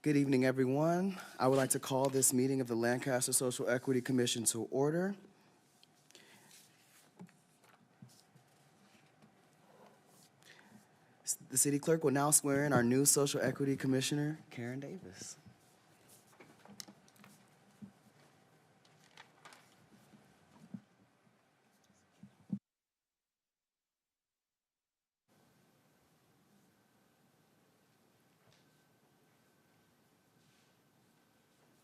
Good evening, everyone. I would like to call this meeting of the Lancaster Social Equity Commission to order. The city clerk will now swear in our new Social Equity Commissioner, Karen Davis.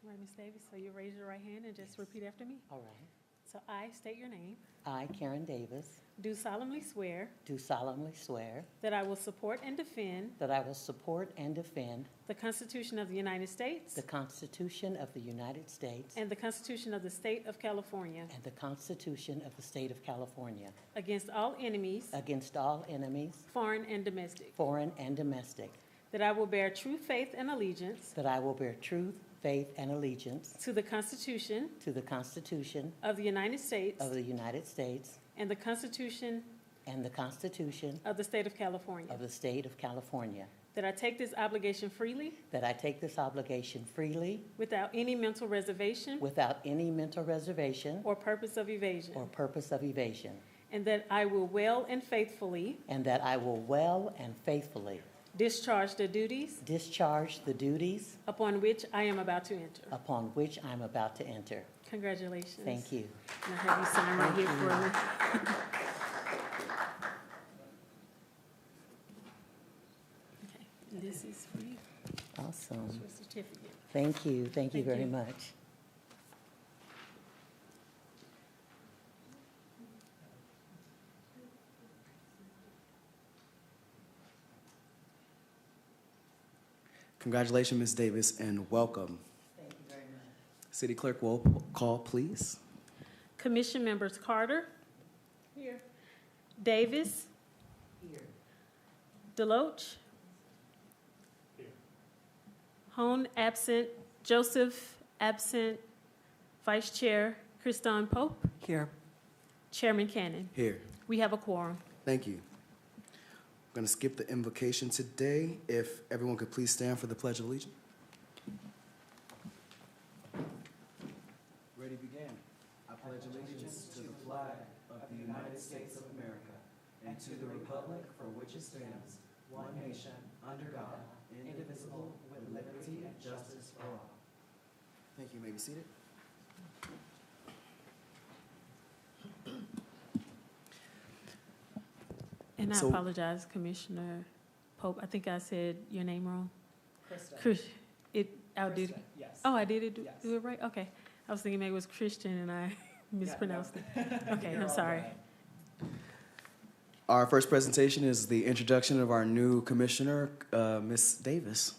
All right, Ms. Davis, so you raise your right hand and just repeat after me. All right. So I state your name, I, Karen Davis, do solemnly swear do solemnly swear that I will support and defend that I will support and defend the Constitution of the United States the Constitution of the United States and the Constitution of the State of California and the Constitution of the State of California against all enemies, against all enemies, foreign and domestic, foreign and domestic, that I will bear true faith and allegiance that I will bear truth, faith, and allegiance to the Constitution to the Constitution of the United States of the United States and the Constitution and the Constitution of the State of California, of the State of California, that I take this obligation freely that I take this obligation freely without any mental reservation without any mental reservation or purpose of evasion, or purpose of evasion, and that I will well and faithfully and that I will well and faithfully discharge the duties discharge the duties upon which I am about to enter. upon which I'm about to enter. Congratulations. Thank you. And I have you sign right here for me. Okay, and this is for you, Awesome. your certificate. Thank you. Thank you Thank very you. much. Congratulations, Ms. Davis, and welcome. Thank you very much. City clerk will call, please. Commission members Carter. Here. Davis. Here. Deloach. Here. Hone absent. Joseph absent. Vice Chair Kriston Pope. Here. Chairman Cannon. Here. We have a quorum. Thank you. I'm going to skip the invocation today. If everyone could please stand for the Pledge of Allegiance. Ready, begin. I pledge allegiance to the flag of the United States of America and to the republic for which it stands, one nation, under God, indivisible, with liberty and justice for all. Thank you. You may be seated. And I So- apologize, Commissioner Pope. I think I said your name wrong. Krista. Chris, I did. Krista, yes. Oh, I did it. Yes. Do it right. Okay. I was thinking maybe it was Christian, and I mispronounced it. Okay, You're I'm all sorry. right. Our first presentation is the introduction of our new commissioner, Ms. Davis.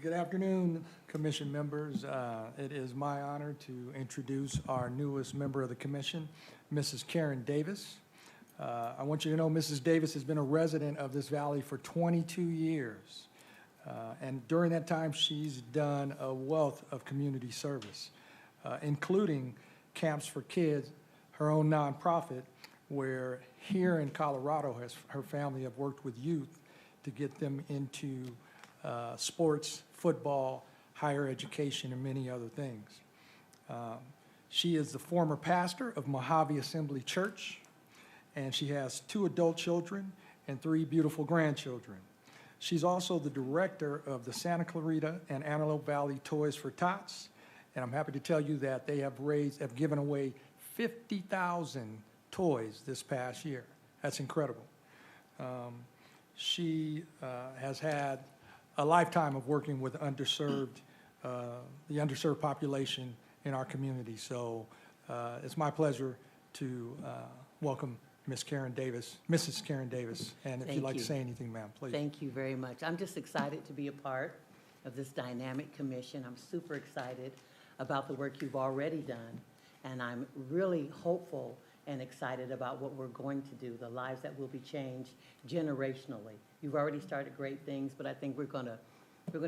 Good afternoon, commission members. It is my honor to introduce our newest member of the commission, Mrs. Karen Davis. I want you to know Mrs. Davis has been a resident of this valley for 22 years. And during that time, she's done a wealth of community service, including Camps for Kids, her own nonprofit, where here in Colorado, her family have worked with youth to get them into sports, football, higher education, and many other things. She is the former pastor of Mojave Assembly Church, and she has 2 adult children and 3 beautiful grandchildren. She's also the director of the Santa Clarita and Antelope Valley Toys for Tots, and I'm happy to tell you that they have given away 50,000 toys this past year. That's incredible. She has had a lifetime of working with the underserved population in our community. So it's my pleasure to welcome Mrs. Karen Davis. And if Thank you'd like you. to say anything, ma'am, please. Thank you very much. I'm just excited to be a part of this dynamic commission. I'm super excited about the work you've already done, and I'm really hopeful and excited about what we're going to do, the lives that will be changed generationally. You've already started great things, but I think we're going to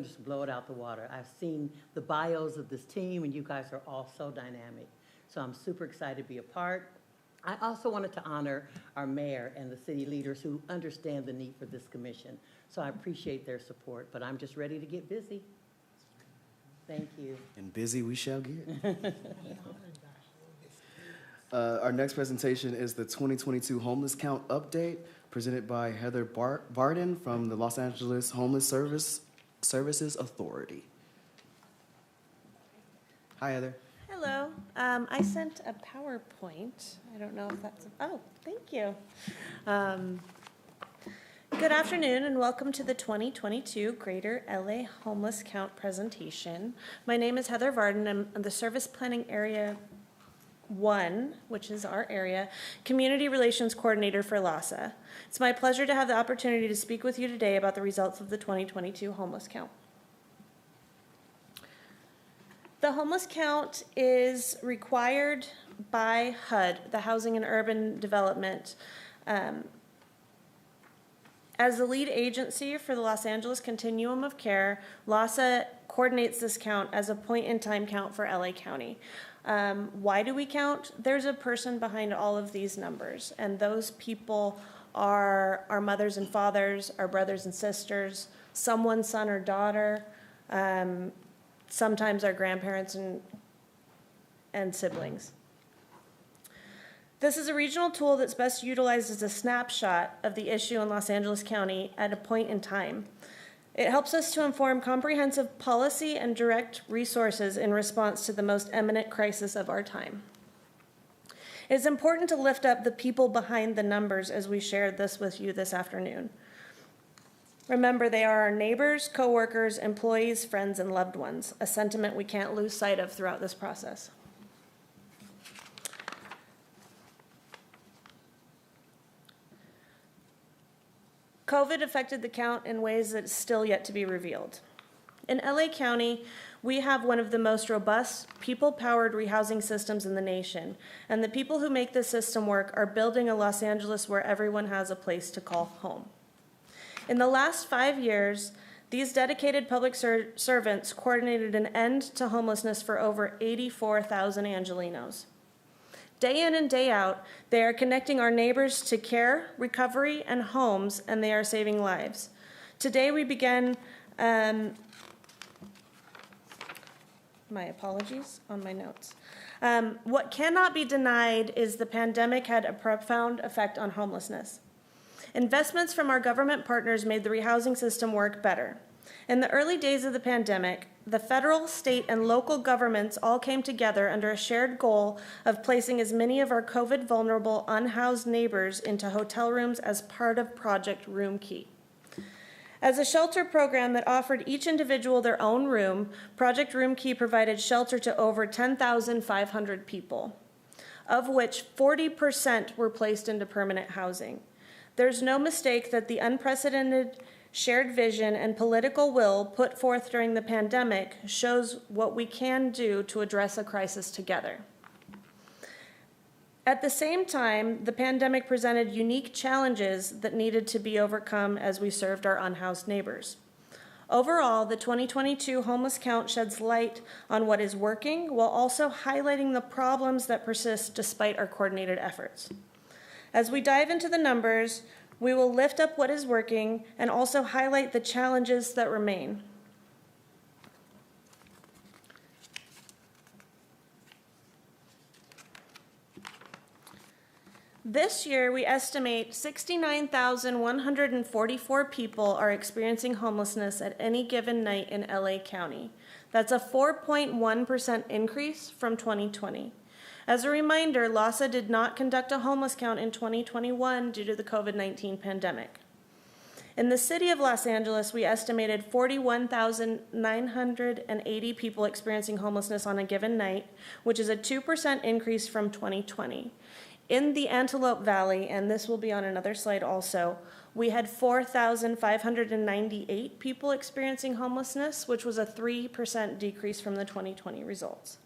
just blow it out the water. I've seen the bios of this team, and you guys are all so dynamic. So I'm super excited to be a part. I also wanted to honor our mayor and the city leaders who understand the need for this commission. So I appreciate their support, but I'm just ready to get busy. Thank you. And busy we shall get. Our next presentation is the 2022 Homeless Count Update, presented by Heather Barden from the Los Angeles Homeless Services Authority. Hi, Heather. Hello. I sent a PowerPoint. I don't know if that's, oh, thank you. Good afternoon and welcome to the 2022 Greater LA Homeless Count presentation. My name is Heather Varden. I'm the Service Planning Area 1, which is our area, Community Relations Coordinator for LAHSA. It's my pleasure to have the opportunity to speak with you today about the results of the 2022 homeless count. The homeless count is required by HUD, the Housing and Urban Development. As the lead agency for the Los Angeles Continuum of Care, LAHSA coordinates this count as a point-in-time count for LA County. Why do we count? There's a person behind all of these numbers, and those people are our mothers and fathers, our brothers and sisters, someone's son or daughter, sometimes our grandparents and siblings. This is a regional tool that's best utilized as a snapshot of the issue in Los Angeles County at a point in time. It helps us to inform comprehensive policy and direct resources in response to the most imminent crisis of our time. It is important to lift up the people behind the numbers as we shared this with you this afternoon. Remember, they are our neighbors, coworkers, employees, friends, and loved ones, a sentiment we can't lose sight of throughout this process. COVID affected the count in ways that's still yet to be revealed. In LA County, we have one of the most robust, people-powered rehousing systems in the nation, and the people who make this system work are building a Los Angeles where everyone has a place to call home. In the last 5 years, these dedicated public servants coordinated an end to homelessness for over 84,000 Angelenos. Day in and day out, they are connecting our neighbors to care, recovery, and homes, and they are saving lives. Today we begin, my apologies on my notes. What cannot be denied is the pandemic had a profound effect on homelessness. Investments from our government partners made the rehousing system work better. In the early days of the pandemic, the federal, state, and local governments all came together under a shared goal of placing as many of our COVID-vulnerable, unhoused neighbors into hotel rooms as part of Project Room Key. As a shelter program that offered each individual their own room, Project Room Key provided shelter to over 10,500 people, of which 40% were placed into permanent housing. There's no mistake that the unprecedented shared vision and political will put forth during the pandemic shows what we can do to address a crisis together. At the same time, the pandemic presented unique challenges that needed to be overcome as we served our unhoused neighbors. Overall, the 2022 homeless count sheds light on what is working while also highlighting the problems that persist despite our coordinated efforts. As we dive into the numbers, we will lift up what is working and also highlight the challenges that remain. This year, we estimate 69,144 people are experiencing homelessness at any given night in LA County. That's a 4.1% increase from 2020. As a reminder, LAHSA did not conduct a homeless count in 2021 due to the COVID-19 pandemic. In the city of Los Angeles, we estimated 41,980 people experiencing homelessness on a given night, which is a 2% increase from 2020. In the Antelope Valley, and this will be on another slide also, we had 4,598 people experiencing homelessness, which was a 3% decrease from the 2020 results.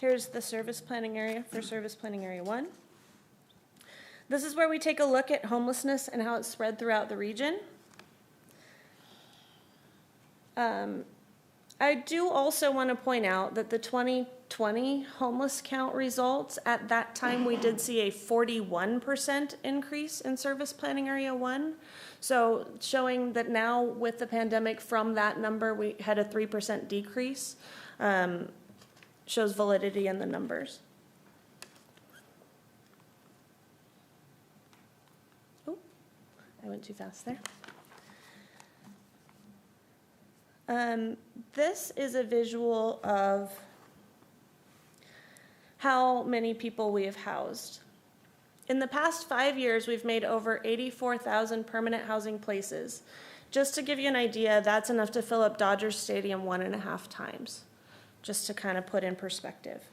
Here's the service planning area for Service Planning Area 1. This is where we take a look at homelessness and how it's spread throughout the region. I do also want to point out that the 2020 homeless count results, at that time, we did see a 41% increase in Service Planning Area 1. So showing that now with the pandemic, from that number, we had a 3% decrease, shows validity in the numbers. Oh, I went too fast there. This is a visual of how many people we have housed. In the past 5 years, we've made over 84,000 permanent housing places. Just to give you an idea, that's enough to fill up Dodger Stadium 1.5 times, just to kind of put in perspective.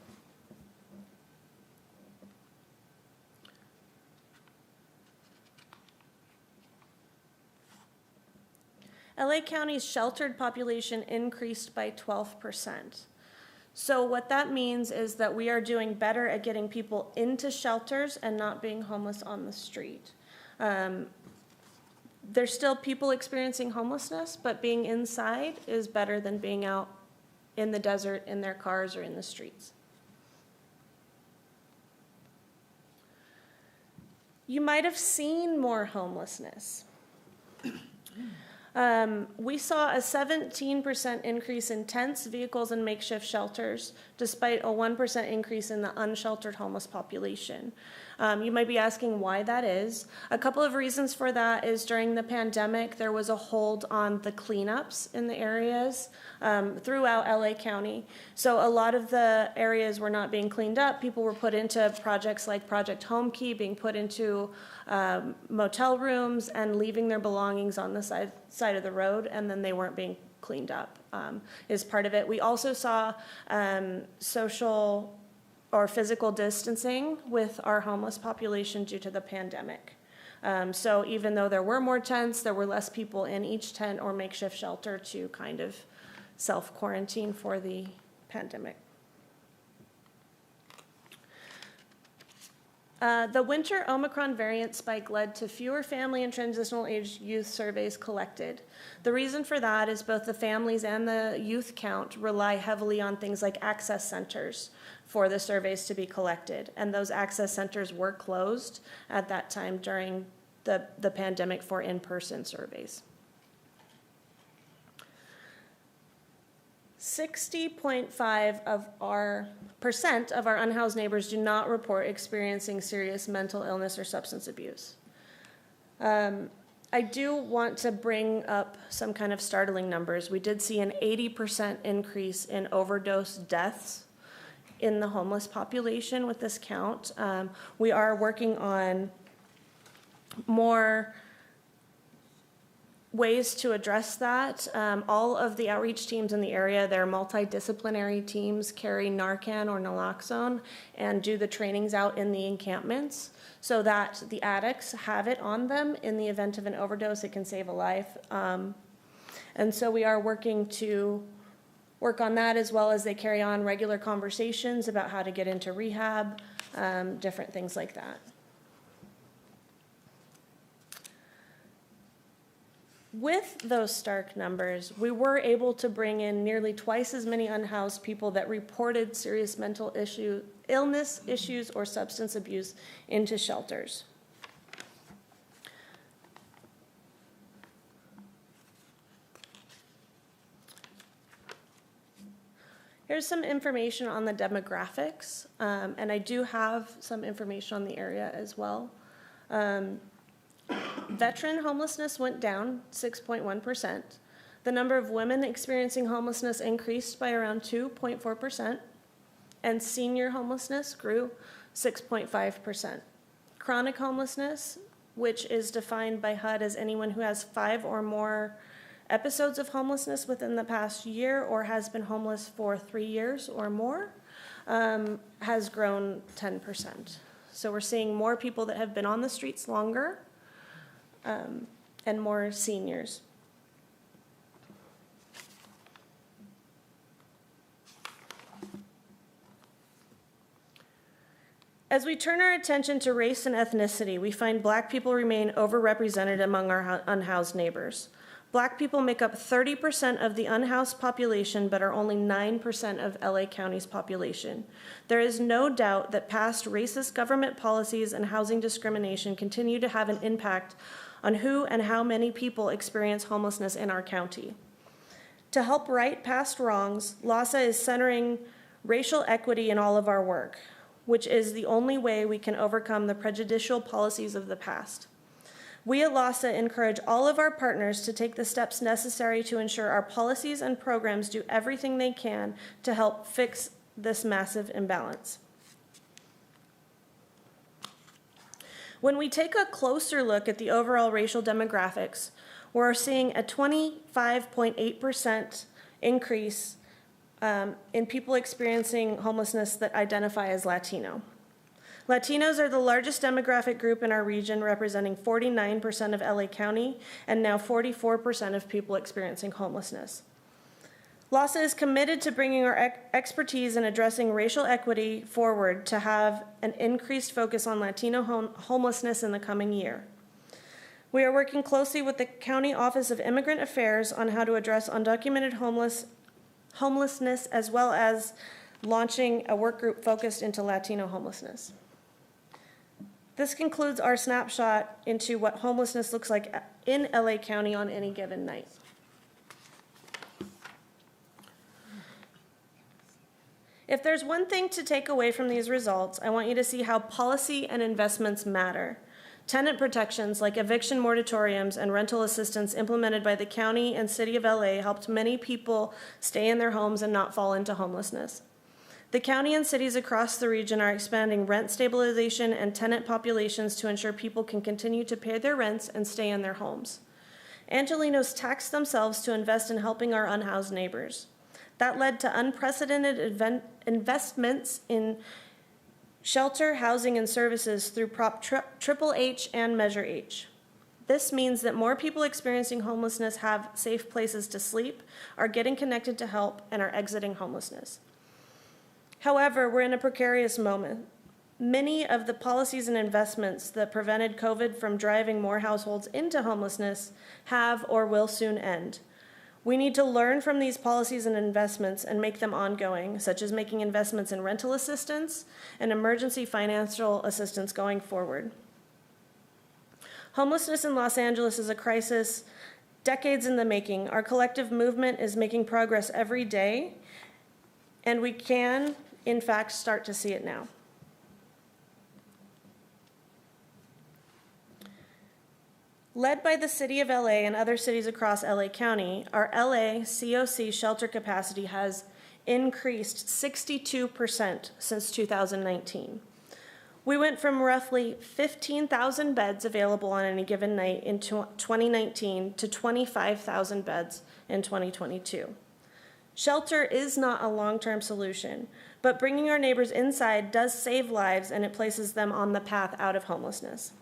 LA County's sheltered population increased by 12%. So what that means is that we are doing better at getting people into shelters and not being homeless on the street. There's still people experiencing homelessness, but being inside is better than being out in the desert, in their cars, or in the streets. You might have seen more homelessness. We saw a 17% increase in tents, vehicles, and makeshift shelters, despite a 1% increase in the unsheltered homeless population. You might be asking why that is. A couple of reasons for that is during the pandemic, there was a hold on the cleanups in the areas throughout LA County. So a lot of the areas were not being cleaned up. People were put into projects like Project Home Key, being put into motel rooms and leaving their belongings on the side of the road, and then they weren't being cleaned up is part of it. We also saw social or physical distancing with our homeless population due to the pandemic. So even though there were more tents, there were less people in each tent or makeshift shelter to kind of self-quarantine for the pandemic. The winter Omicron variant spike led to fewer family and transitional age youth surveys collected. The reason for that is both the families and the youth count rely heavily on things like access centers for the surveys to be collected. And those access centers were closed at that time during the pandemic for in-person surveys. 60.5% of our unhoused neighbors do not report experiencing serious mental illness or substance abuse. I do want to bring up some kind of startling numbers. We did see an 80% increase in overdose deaths in the homeless population with this count. We are working on more ways to address that. All of the outreach teams in the area, they're multidisciplinary teams, carry Narcan or naloxone and do the trainings out in the encampments so that the addicts have it on them. In the event of an overdose, it can save a life. And so we are working to work on that, as well as they carry on regular conversations about how to get into rehab, different things like that. With those stark numbers, we were able to bring in nearly twice as many unhoused people that reported serious mental illness issues or substance abuse into shelters. Here's some information on the demographics, and I do have some information on the area as well. Veteran homelessness went down 6.1%. The number of women experiencing homelessness increased by around 2.4%, and senior homelessness grew 6.5%. Chronic homelessness, which is defined by HUD as anyone who has 5 or more episodes of homelessness within the past year or has been homeless for 3 years or more, has grown 10%. So we're seeing more people that have been on the streets longer, and more seniors. As we turn our attention to race and ethnicity, we find Black people remain overrepresented among our unhoused neighbors. Black people make up 30% of the unhoused population, but are only 9% of LA County's population. There is no doubt that past racist government policies and housing discrimination continue to have an impact on who and how many people experience homelessness in our county. To help right past wrongs, LAHSA is centering racial equity in all of our work, which is the only way we can overcome the prejudicial policies of the past. We at LAHSA encourage all of our partners to take the steps necessary to ensure our policies and programs do everything they can to help fix this massive imbalance. When we take a closer look at the overall racial demographics, we're seeing a 25.8% increase in people experiencing homelessness that identify as Latino. Latinos are the largest demographic group in our region, representing 49% of LA County and now 44% of people experiencing homelessness. LAHSA is committed to bringing our expertise in addressing racial equity forward to have an increased focus on Latino homelessness in the coming year. We are working closely with the County Office of Immigrant Affairs on how to address undocumented homelessness, as well as launching a work group focused into Latino homelessness. This concludes our snapshot into what homelessness looks like in LA County on any given night. If there's one thing to take away from these results, I want you to see how policy and investments matter. Tenant protections like eviction moratoriums and rental assistance implemented by the county and city of LA helped many people stay in their homes and not fall into homelessness. The county and cities across the region are expanding rent stabilization and tenant populations to ensure people can continue to pay their rents and stay in their homes. Angelenos taxed themselves to invest in helping our unhoused neighbors. That led to unprecedented investments in shelter, housing, and services through Prop Triple H and Measure H. This means that more people experiencing homelessness have safe places to sleep, are getting connected to help, and are exiting homelessness. However, we're in a precarious moment. Many of the policies and investments that prevented COVID from driving more households into homelessness have or will soon end. We need to learn from these policies and investments and make them ongoing, such as making investments in rental assistance and emergency financial assistance going forward. Homelessness in Los Angeles is a crisis decades in the making. Our collective movement is making progress every day, and we can, in fact, start to see it now. Led by the City of LA and other cities across LA County, our LA COC shelter capacity has increased 62% since 2019. We went from roughly 15,000 beds available on any given night in 2019 to 25,000 beds in 2022. Shelter is not a long-term solution, but bringing our neighbors inside does save lives, and it places them on the path out of homelessness.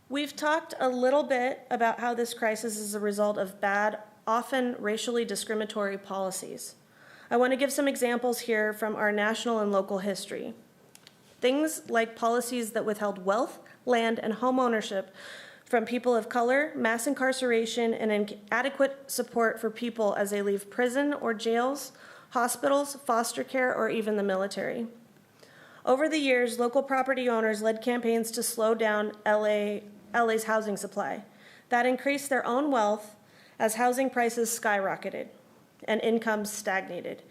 We've talked a little bit about how this crisis is a result of bad, often racially discriminatory policies. I want to give some examples here from our national and local history. Things like policies that withheld wealth, land, and home ownership from people of color, mass incarceration, and inadequate support for people as they leave prison or jails, hospitals, foster care, or even the military. Over the years, local property owners led campaigns to slow down LA's housing supply. That increased their own wealth as housing prices skyrocketed and incomes stagnated.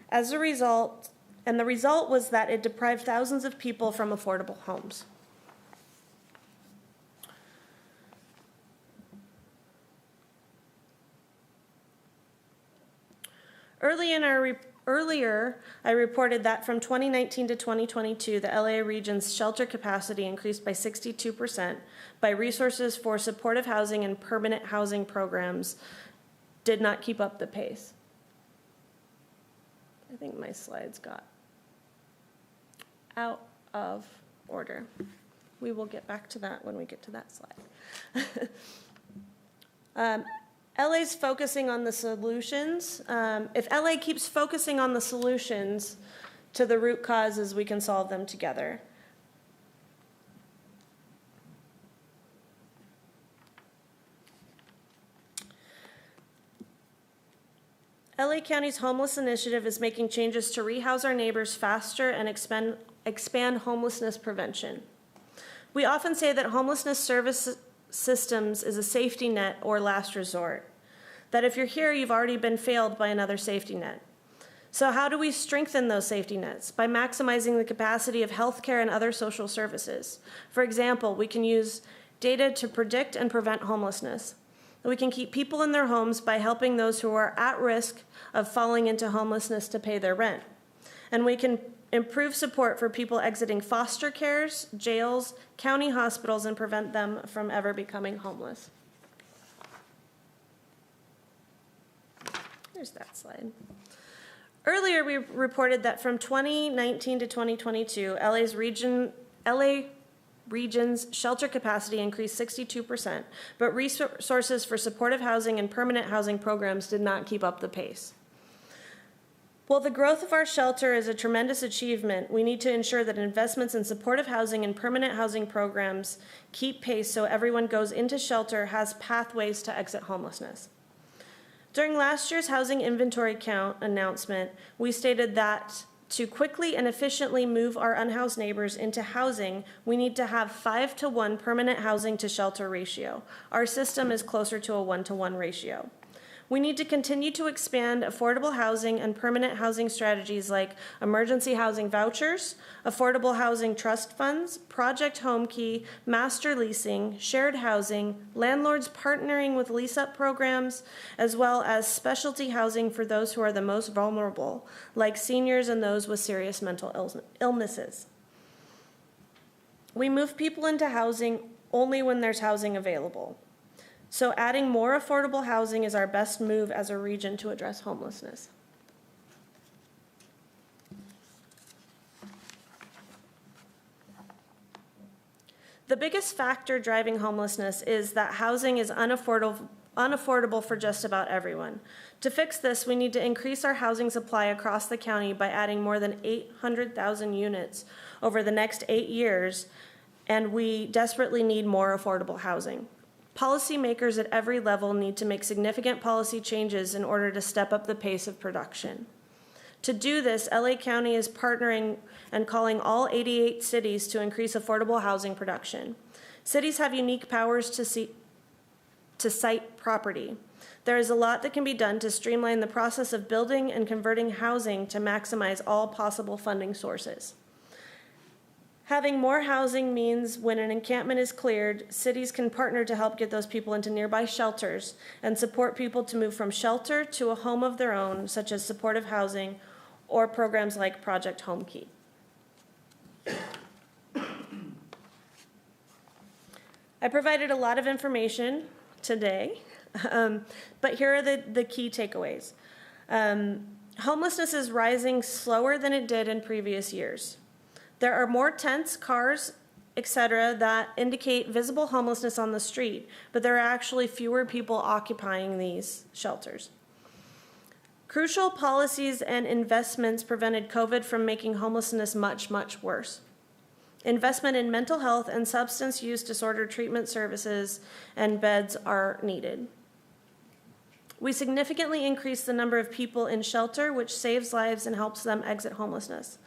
The result was that it deprived thousands of people from affordable homes. Earlier, I reported that from 2019 to 2022, the LA region's shelter capacity increased by 62%, by resources for supportive housing and permanent housing programs did not keep up the pace. I think my slides got out of order. We will get back to that when we get to that slide. LA's focusing on the solutions. If LA keeps focusing on the solutions to the root causes, we can solve them together. LA County's homeless initiative is making changes to rehouse our neighbors faster and expand homelessness prevention. We often say that homelessness service systems is a safety net or last resort, that if you're here, you've already been failed by another safety net. So how do we strengthen those safety nets? By maximizing the capacity of healthcare and other social services. For example, we can use data to predict and prevent homelessness. We can keep people in their homes by helping those who are at risk of falling into homelessness to pay their rent. And we can improve support for people exiting foster cares, jails, county hospitals, and prevent them from ever becoming homeless. There's that slide. Earlier, we reported that from 2019 to 2022, LA region's shelter capacity increased 62%, but resources for supportive housing and permanent housing programs did not keep up the pace. While the growth of our shelter is a tremendous achievement, we need to ensure that investments in supportive housing and permanent housing programs keep pace so everyone goes into shelter has pathways to exit homelessness. During last year's housing inventory count announcement, we stated that to quickly and efficiently move our unhoused neighbors into housing, we need to have 5-to-1 permanent housing to shelter ratio. Our system is closer to a 1-to-1 ratio. We need to continue to expand affordable housing and permanent housing strategies like emergency housing vouchers, affordable housing trust funds, Project Homekey, master leasing, shared housing, landlords partnering with lease-up programs, as well as specialty housing for those who are the most vulnerable, like seniors and those with serious mental illnesses. We move people into housing only when there's housing available. So adding more affordable housing is our best move as a region to address homelessness. The biggest factor driving homelessness is that housing is unaffordable for just about everyone. To fix this, we need to increase our housing supply across the county by adding more than 800,000 units over the next 8 years, and we desperately need more affordable housing. Policymakers at every level need to make significant policy changes in order to step up the pace of production. To do this, LA County is partnering and calling all 88 cities to increase affordable housing production. Cities have unique powers to site property. There is a lot that can be done to streamline the process of building and converting housing to maximize all possible funding sources. Having more housing means when an encampment is cleared, cities can partner to help get those people into nearby shelters and support people to move from shelter to a home of their own, such as supportive housing or programs like Project Homekey. I provided a lot of information today, but here are the key takeaways. Homelessness is rising slower than it did in previous years. There are more tents, cars, etc. that indicate visible homelessness on the street, but there are actually fewer people occupying these shelters. Crucial policies and investments prevented COVID from making homelessness much, much worse. Investment in mental health and substance use disorder treatment services and beds are needed. We significantly increased the number of people in shelter, which saves lives and helps them exit homelessness.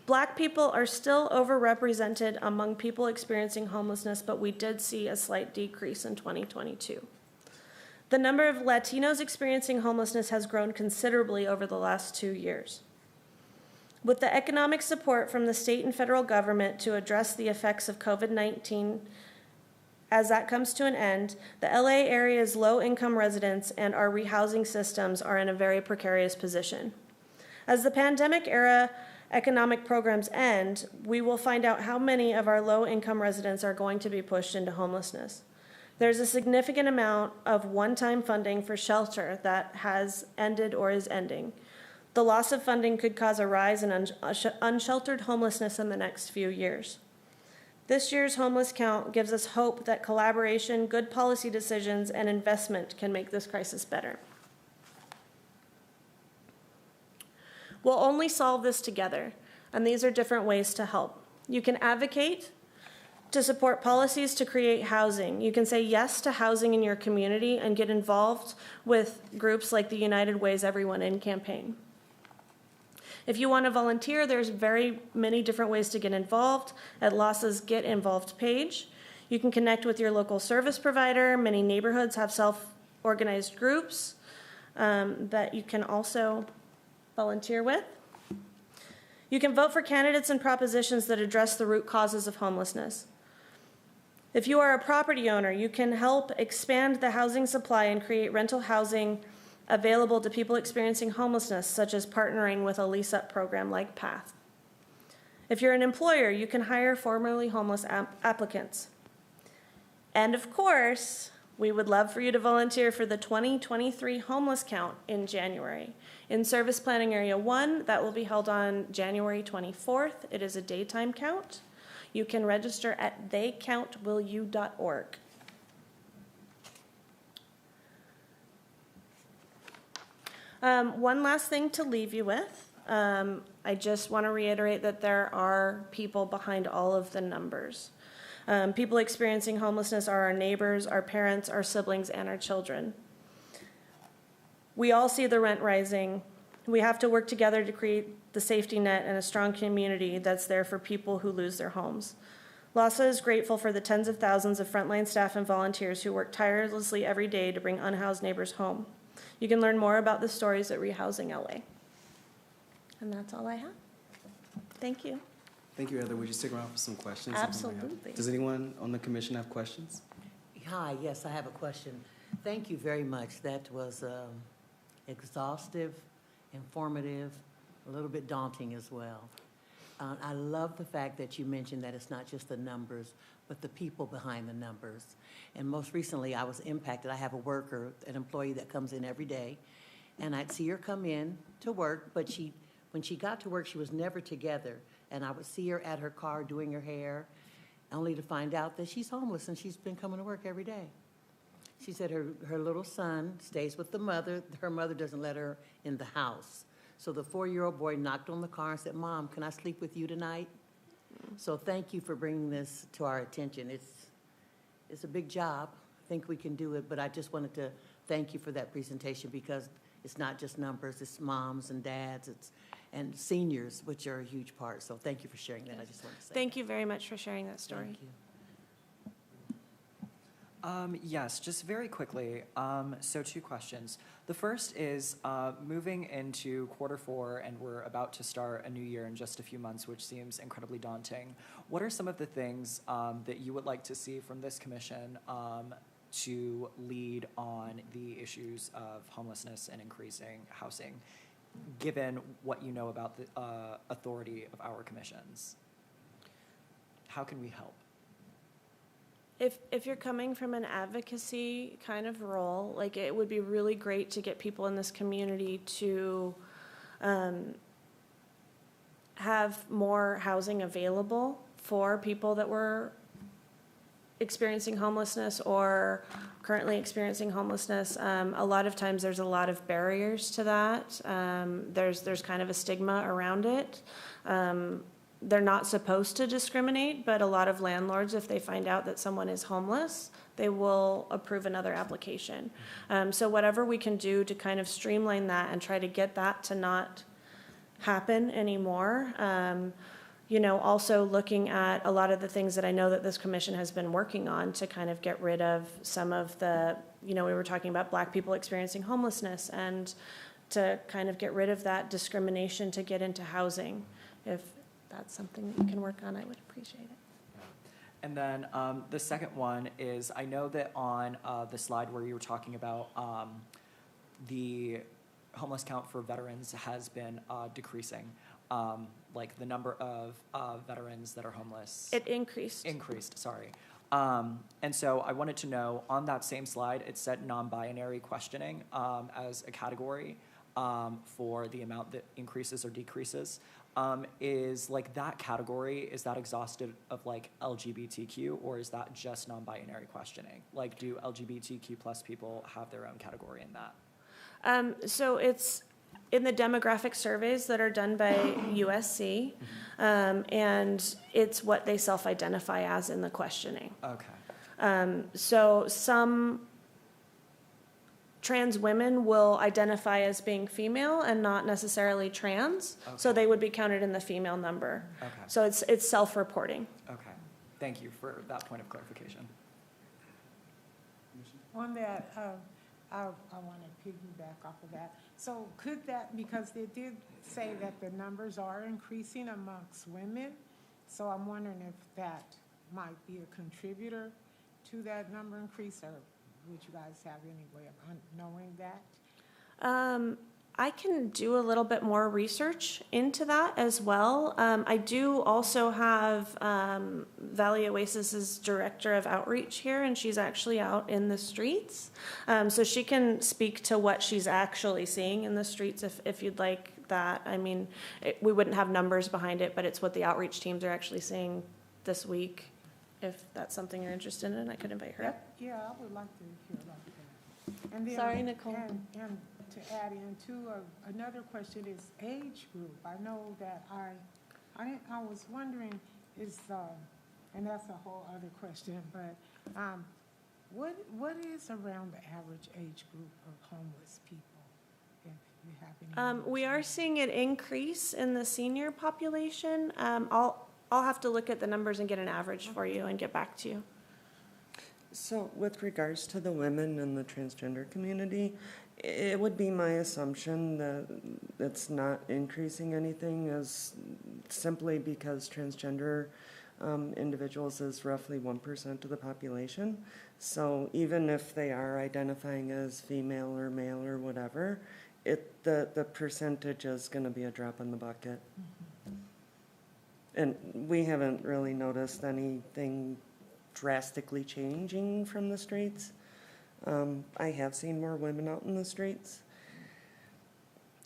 Black people are still overrepresented among people experiencing homelessness, but we did see a slight decrease in 2022. The number of Latinos experiencing homelessness has grown considerably over the last 2 years. With the economic support from the state and federal government to address the effects of COVID-19, as that comes to an end, the LA area's low-income residents and our rehousing systems are in a very precarious position. As the pandemic-era economic programs end, we will find out how many of our low-income residents are going to be pushed into homelessness. There's a significant amount of one-time funding for shelter that has ended or is ending. The loss of funding could cause a rise in unsheltered homelessness in the next few years. This year's homeless count gives us hope that collaboration, good policy decisions, and investment can make this crisis better. We'll only solve this together, and these are different ways to help. You can advocate to support policies to create housing. You can say yes to housing in your community and get involved with groups like the United Ways Everyone In campaign. If you want to volunteer, there's very many different ways to get involved at LAHSA's Get Involved page. You can connect with your local service provider. Many neighborhoods have self-organized groups that you can also volunteer with. You can vote for candidates and propositions that address the root causes of homelessness. If you are a property owner, you can help expand the housing supply and create rental housing available to people experiencing homelessness, such as partnering with a lease-up program like PATH. If you're an employer, you can hire formerly homeless applicants. And of course, we would love for you to volunteer for the 2023 homeless count in January. In Service Planning Area 1, that will be held on January 24th. It is a daytime count. You can register at theycountwillyou.org. One last thing to leave you with. I just want to reiterate that there are people behind all of the numbers. People experiencing homelessness are our neighbors, our parents, our siblings, and our children. We all see the rent rising. We have to work together to create the safety net and a strong community that's there for people who lose their homes. LAHSA is grateful for the tens of thousands of frontline staff and volunteers who work tirelessly every day to bring unhoused neighbors home. You can learn more about the stories at Rehousing LA. And that's all I have. Thank you. Thank you, Heather. Would you stick around for some questions? If anyone have- Absolutely. Does anyone on the commission have questions? Hi, yes, I have a question. Thank you very much. That was exhaustive, informative, a little bit daunting as well. I love the fact that you mentioned that it's not just the numbers, but the people behind the numbers. And most recently, I was impacted. I have a worker, an employee that comes in every day, and I'd see her come in to work, but when she got to work, she was never together. And I would see her at her car doing her hair, only to find out that she's homeless and she's been coming to work every day. She said her little son stays with the mother. Her mother doesn't let her in the house. So the 4-year-old boy knocked on the car and said, "Mom, can I sleep with you tonight?" So thank you for bringing this to our attention. It's a big job. I think we can do it, but I just wanted to thank you for that presentation because it's not just numbers, it's moms and dads, and seniors, which are a huge part. So thank you for sharing that. I just wanted to say Thank you very much for sharing that story. Thank you. Yes, just very quickly. So 2 questions. The first is moving into Q4, and we're about to start a new year in just a few months, which seems incredibly daunting. What are some of the things that you would like to see from this commission to lead on the issues of homelessness and increasing housing, given what you know about the authority of our commissions? How can we help? If you're coming from an advocacy kind of role, like it would be really great to get people in this community to have more housing available for people that were experiencing homelessness or currently experiencing homelessness. A lot of times there's a lot of barriers to that. There's kind of a stigma around it. They're not supposed to discriminate, but a lot of landlords, if they find out that someone is homeless, they will approve another application. So whatever we can do to kind of streamline that and try to get that to not happen anymore. Also looking at a lot of the things that I know that this commission has been working on to kind of get rid of some of the, we were talking about Black people experiencing homelessness and to kind of get rid of that discrimination to get into housing. If that's something that you can work on, I would appreciate it. And then the second one is, I know that on the slide where you were talking about the homeless count for veterans has been decreasing, like the number of veterans that are homeless. It increased. Increased, sorry. And so I wanted to know, on that same slide, it said non-binary questioning as a category for the amount that increases or decreases. Is like that category, is that exhaustive of like LGBTQ, or is that just non-binary questioning? Like, do LGBTQ plus people have their own category in that? So it's in the demographic surveys that are done by USC, and it's what they self-identify as in the questioning. Okay. So some trans women will identify as being female and not necessarily trans, so Okay. they would be counted in the female number. Okay. So it's self-reporting. Okay. Thank you for that point of clarification. On that, I want to piggyback off of that. So could that, because they did say that the numbers are increasing amongst women, so I'm wondering if that might be a contributor to that number increase, or would you guys have any way of knowing that? I can do a little bit more research into that as well. I do also have Valley Oasis's director of outreach here, and she's actually out in the streets. So she can speak to what she's actually seeing in the streets if you'd like that. I mean, we wouldn't have numbers behind it, but it's what the outreach teams are actually seeing this week. If that's something you're interested in, I could invite her up. Yeah, I would like to hear about that. And then, Sorry, Nicole. And to add in too, another question is age group. I know that I was wondering is, and that's a whole other question, but what is around the average age group of homeless people? If you have any. We are seeing an increase in the senior population. I'll have to look at the numbers and get an average for you and get back to you. So with regards to the women in the transgender community, it would be my assumption that it's not increasing anything, as simply because transgender individuals is roughly 1% of the population. So even if they are identifying as female or male or whatever, the percentage is going to be a drop in the bucket. And we haven't really noticed anything drastically changing from the streets. I have seen more women out in the streets.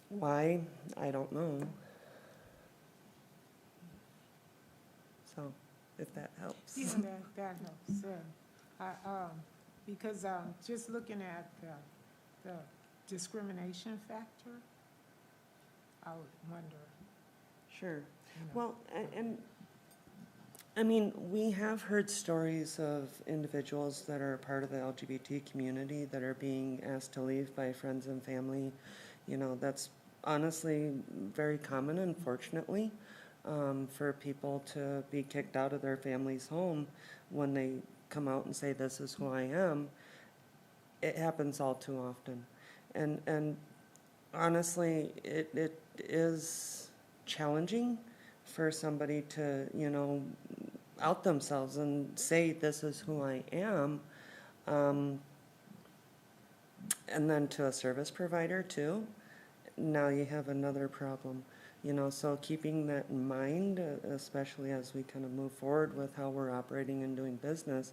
Why? I don't know. So, if that helps. Yeah, that helps. Because just looking at the discrimination factor, I would wonder. Sure. You know. Well, and I mean, we have heard stories of individuals that are part of the LGBT community that are being asked to leave by friends and family. You know, that's honestly very common, unfortunately, for people to be kicked out of their family's home when they come out and say, "This is who I am." It happens all too often. And honestly, it is challenging for somebody to, you know, out themselves and say, "This is who I am," and then to a service provider too. Now you have another problem, you know. So keeping that in mind, especially as we kind of move forward with how we're operating and doing business,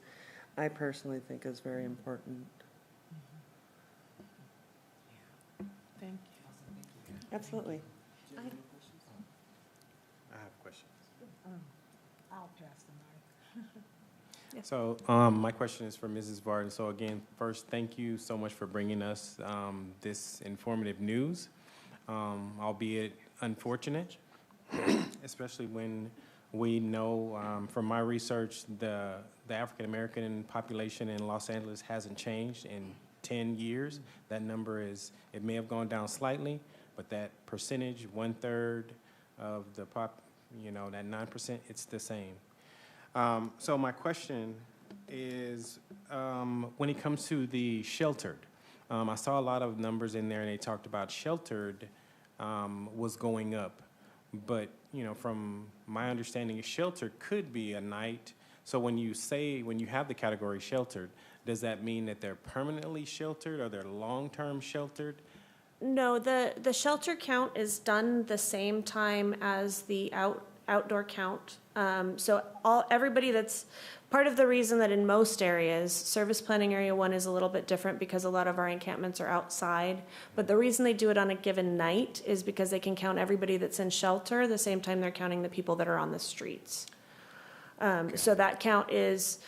I personally think is very important. Thank you. Absolutely. I have questions. I'll pass the mic. So my question is for Mrs. Varden. So again, first, thank you so much for bringing us this informative news, albeit unfortunate, especially when we know from my research the African-American population in Los Angeles hasn't changed in 10 years. That number it may have gone down slightly, but that percentage, 1/3 of the you know, that 9%, it's the same. So my question is, when it comes to the sheltered, I saw a lot of numbers in there, and they talked about sheltered was going up. But, you know, from my understanding, sheltered could be a night. So when you have the category sheltered, does that mean that they're permanently sheltered or they're long-term sheltered? No, the shelter count is done the same time as the outdoor count. So everybody that's part of the reason that in most areas, Service Planning Area 1 is a little bit different because a lot of our encampments are outside. But the reason they do it on a given night is because they can count everybody that's in shelter the same time they're counting the people that are on the streets. So that count is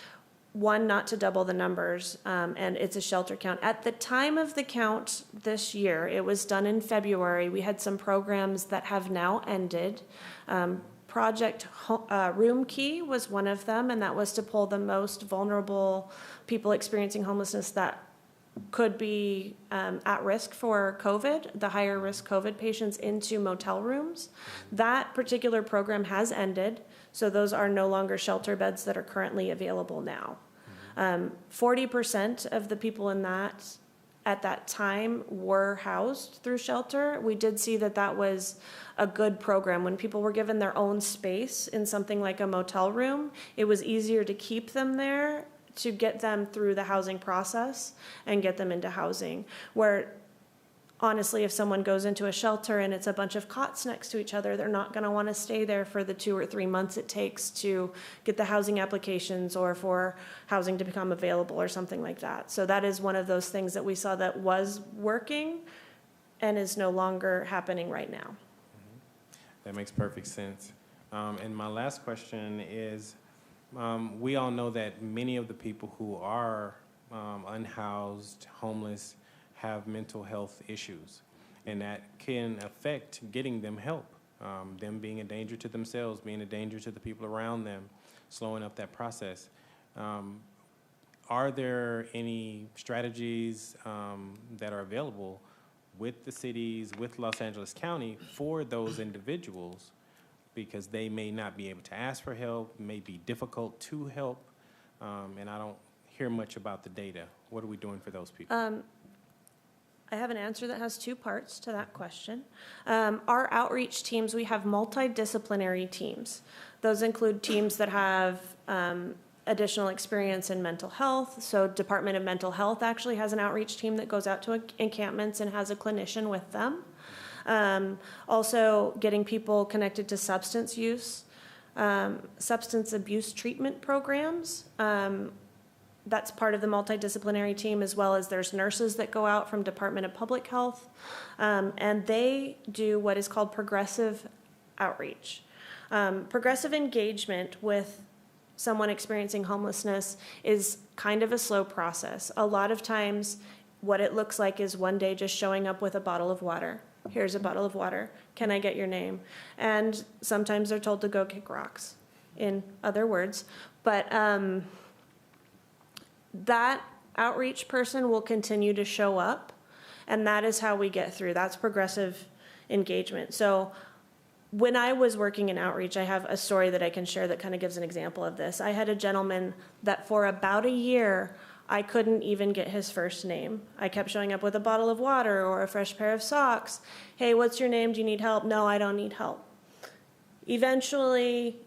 one, not to double the numbers, and it's a shelter count. At the time of the count this year, it was done in February, we had some programs that have now ended. Project Room Key was one of them, and that was to pull the most vulnerable people experiencing homelessness that could be at risk for COVID, the higher risk COVID patients, into motel rooms. That particular program has ended, so those are no longer shelter beds that are currently available now. 40% of the people in that at that time were housed through shelter. We did see that that was a good program. When people were given their own space in something like a motel room, it was easier to keep them there, to get them through the housing process and get them into housing. Where honestly, if someone goes into a shelter and it's a bunch of cots next to each other, they're not gonna wanna stay there for the 2 or 3 months it takes to get the housing applications or for housing to become available or something like that. So that is one of those things that we saw that was working and is no longer happening right now. That makes perfect sense. And my last question is, we all know that many of the people who are unhoused, homeless, have mental health issues, and that can affect getting them help, them being a danger to themselves, being a danger to the people around them, slowing up that process. Are there any strategies that are available with the cities, with Los Angeles County for those individuals, because they may not be able to ask for help, may be difficult to help, and I don't hear much about the data. What are we doing for those people? I have an answer that has 2 parts to that question. Our outreach teams, we have multidisciplinary teams. Those include teams that have additional experience in mental health. So Department of Mental Health actually has an outreach team that goes out to encampments and has a clinician with them. Also getting people connected to substance use, substance abuse treatment programs. That's part of the multidisciplinary team, as well as there's nurses that go out from Department of Public Health, and they do what is called progressive outreach. Progressive engagement with someone experiencing homelessness is kind of a slow process. A lot of times what it looks like is one day just showing up with a bottle of water. Here's a bottle of water. Can I get your name? And sometimes they're told to go kick rocks, in other words. But that outreach person will continue to show up, and that is how we get through. That's progressive engagement. So when I was working in outreach, I have a story that I can share that kind of gives an example of this. I had a gentleman that for about a year, I couldn't even get his first name. I kept showing up with a bottle of water or a fresh pair of socks. Hey, what's your name? Do you need help? No, I don't need help. Eventually,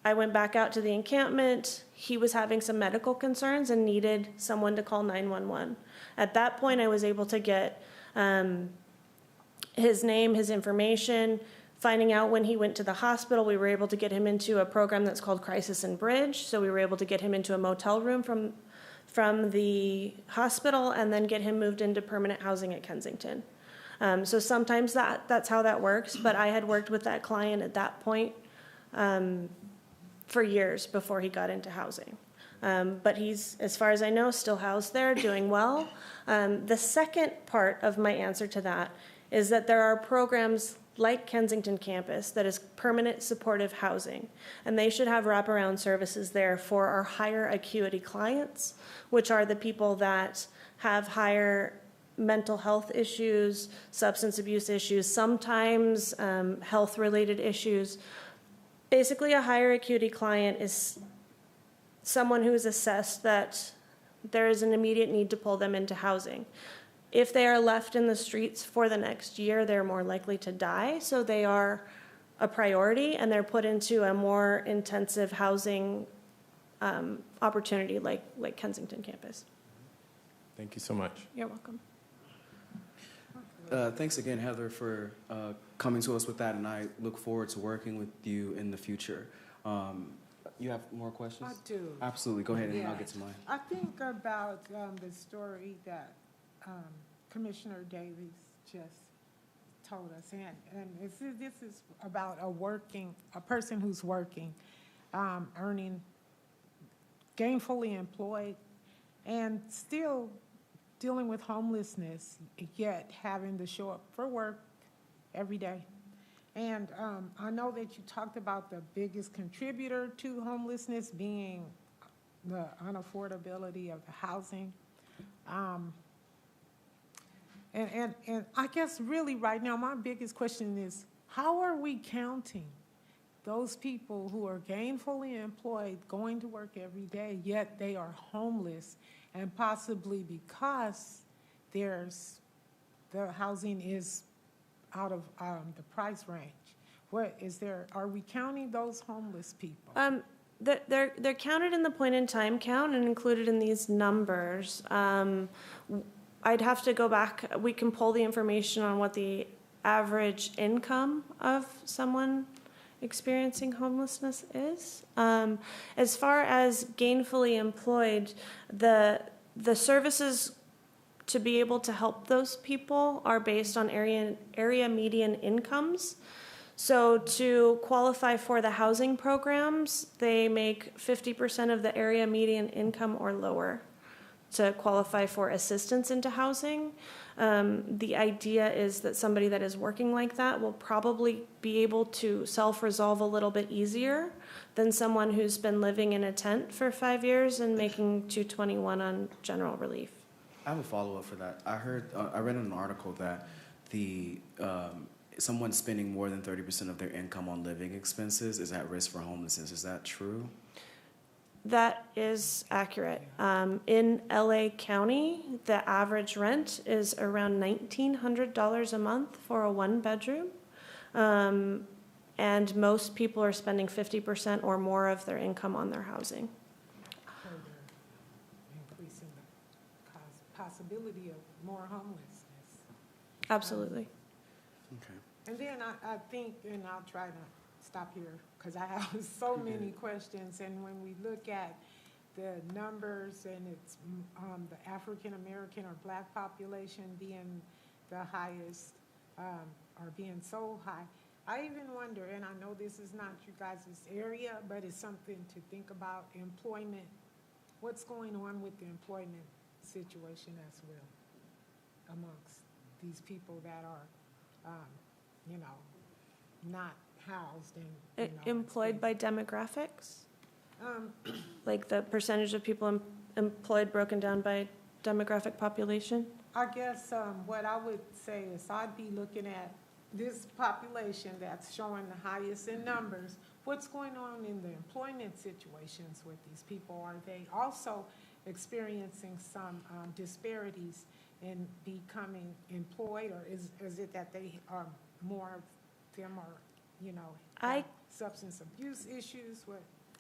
I went back out to the encampment. He was having some medical concerns and needed someone to call 911. At that point, I was able to get his name, his information. Finding out when he went to the hospital, we were able to get him into a program that's called Crisis and Bridge. So we were able to get him into a motel room from the hospital and then get him moved into permanent housing at Kensington. So sometimes that's how that works, but I had worked with that client at that point for years before he got into housing. But he's, as far as I know, still housed there, doing well. The second part of my answer to that is that there are programs like Kensington campus that is permanent supportive housing, and they should have wraparound services there for our higher acuity clients, which are the people that have higher mental health issues, substance abuse issues, sometimes health-related issues. Basically, a higher acuity client is someone who is assessed that there is an immediate need to pull them into housing. If they are left in the streets for the next year, they're more likely to die, so they are a priority, and they're put into a more intensive housing opportunity like Kensington campus. Thank you so much. You're welcome. Thanks again, Heather, for coming to us with that, and I look forward to working with you in the future. You have more questions? I do. Absolutely. Go ahead, and I'll Yeah. get to mine. I think about the story that Commissioner Davies just told us, and this is about a person who's working, gainfully employed and still dealing with homelessness, yet having to show up for work every day. And I know that you talked about the biggest contributor to homelessness being the unaffordability of the housing. And I guess really right now, my biggest question is, how are we counting those people who are gainfully employed, going to work every day, yet they are homeless, and possibly because the housing is out of the price range? Are we counting those homeless people? They're counted in the point in time count and included in these numbers. I'd have to go back. We can pull the information on what the average income of someone experiencing homelessness is. As far as gainfully employed, the services to be able to help those people are based on area median incomes. So to qualify for the housing programs, they make 50% of the area median income or lower to qualify for assistance into housing. The idea is that somebody that is working like that will probably be able to self-resolve a little bit easier than someone who's been living in a tent for 5 years and making $221 on general relief. I have a follow-up for that. I read in an article that someone spending more than 30% of their income on living expenses is at risk for homelessness. Is that true? That is accurate. In LA County, the average rent is around $1,900 a month for a one-bedroom. And most people are spending 50% or more of their income on their housing. Further increasing the possibility of more homelessness. Absolutely. Okay. And then I think, and I'll try to stop here, because I have so many questions, and when we look at the numbers and it's the African American or Black population being the highest, or being so high, I even wonder, and I know this is not you guys' area, but it's something to think about, employment. What's going on with the employment situation as well amongst these people that are, not housed and, Employed by demographics? Like the percentage of people employed broken down by demographic population? I guess what I would say is I'd be looking at this population that's showing the highest in numbers. What's going on in the employment situations with these people? Are they also experiencing some disparities in becoming employed, or is it that they are more of them are, have substance abuse issues?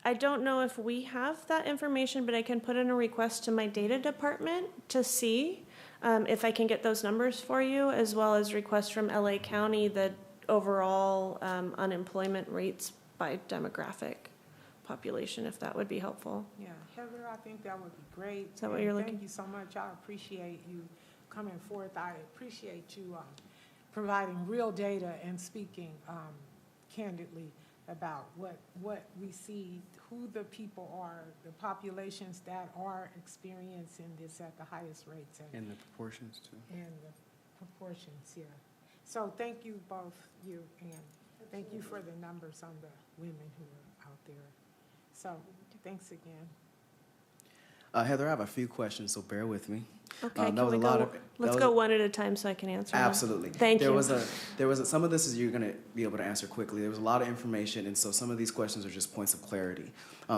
I don't know if we have that information, but I can put in a request to my data department to see if I can get those numbers for you, as well as requests from LA County the overall unemployment rates by demographic population, if that would be helpful. Yeah, Heather, I think that would be great. Is that what you're looking? Thank you so much. I appreciate you coming forth. I appreciate you providing real data and speaking candidly about what we see, who the people are, the populations that are experiencing this at the highest rates. And the proportions, too. And the proportions, yeah. So thank you both, you, and thank you for the numbers on the women who are out there. So thanks again. Heather, I have a few questions, so bear with me. Okay, that can was we a lot go, of- let's go one at a time so I can answer them. Absolutely. Thank you. There was some of this is you're going to be able to answer quickly. There was a lot of information, and so some of these questions are just points of clarity.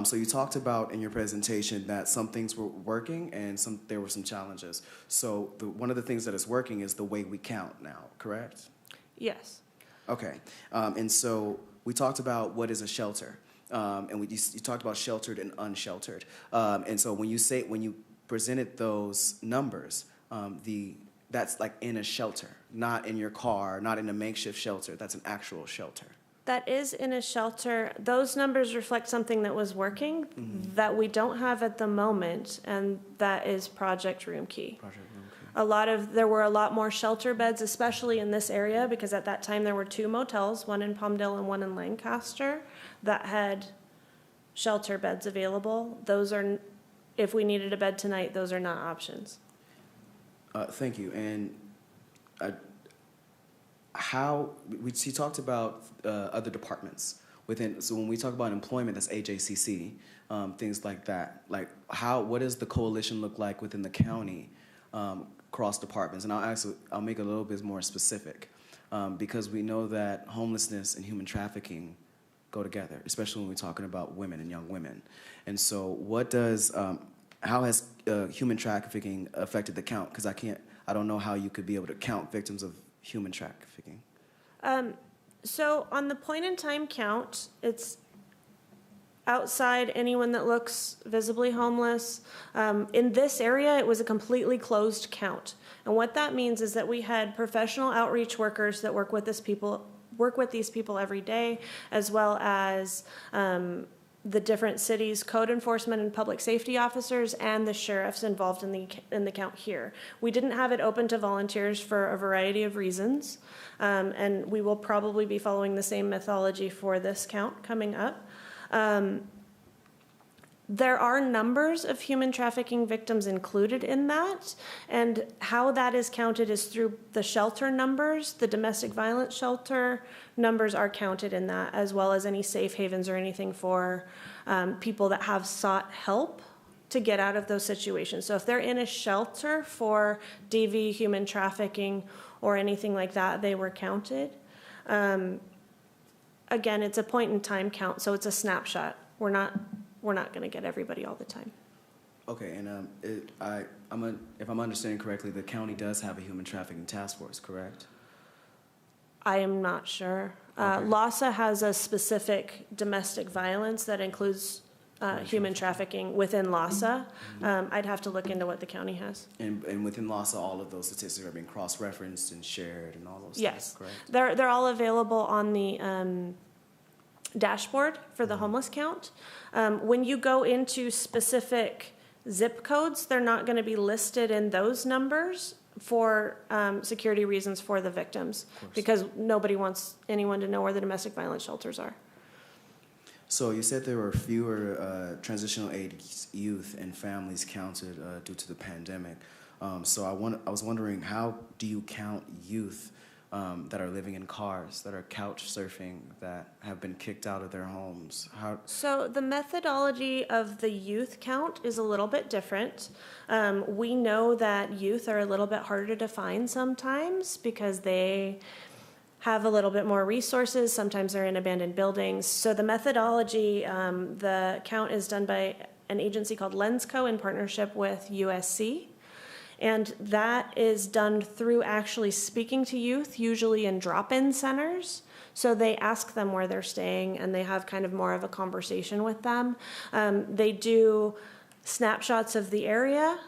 So you talked about in your presentation that some things were working and there were some challenges. So one of the things that is working is the way we count now, correct? Yes. Okay. And so we talked about what is a shelter. And you talked about sheltered and unsheltered. And so when you presented those numbers, that's like in a shelter, not in your car, not in a makeshift shelter. That's an actual shelter. That is in a shelter. Those numbers reflect something that was working that we don't have at the moment, and that is Project Roomkey. There were a lot more shelter beds, especially in this area, because at that time there were 2 motels, one in Palmdale and one in Lancaster, that had shelter beds available. Those are, if we needed a bed tonight, those are not options. Thank you. And she talked about other departments within, so when we talk about employment, that's AJCC, things like that. Like what does the coalition look like within the county, cross departments? And I'll make it a little bit more specific, because we know that homelessness and human trafficking go together, especially when we're talking about women and young women. And so how has human trafficking affected the count? Because I don't know how you could be able to count victims of human trafficking. So on the point in time count, it's outside anyone that looks visibly homeless. In this area, it was a completely closed count. And what that means is that we had professional outreach workers that work with these people every day, as well as the different cities' code enforcement and public safety officers and the sheriffs involved in the count here. We didn't have it open to volunteers for a variety of reasons, and we will probably be following the same methodology for this count coming up. There are numbers of human trafficking victims included in that, and how that is counted is through the shelter numbers. The domestic violence shelter numbers are counted in that, as well as any safe havens or anything for people that have sought help to get out of those situations. So if they're in a shelter for DV, human trafficking, or anything like that, they were counted. Again, it's a point in time count, so it's a snapshot. We're not going to get everybody all the time. Okay, and if I'm understanding correctly, the county does have a human trafficking task force, correct? I am not sure. Okay. LASA has a specific domestic violence that includes human trafficking within LASA. I'd have to look into what the county has. And within LASA, all of those statistics are being cross-referenced and shared and all those Yes. things, correct? They're all available on the dashboard for the homeless count. When you go into specific zip codes, they're not going to be listed in those numbers for security reasons for the victims, because nobody wants anyone to know where the domestic violence shelters are. So you said there were fewer transitional aid youth and families counted due to the pandemic. So I was wondering, how do you count youth that are living in cars, that are couch surfing, that have been kicked out of their homes? So the methodology of the youth count is a little bit different. We know that youth are a little bit harder to find sometimes because they have a little bit more resources. Sometimes they're in abandoned buildings. So the methodology, the count is done by an agency called Lensco in partnership with USC. And that is done through actually speaking to youth, usually in drop-in centers. So they ask them where they're staying and they have kind of more of a conversation with them. They do snapshots of the area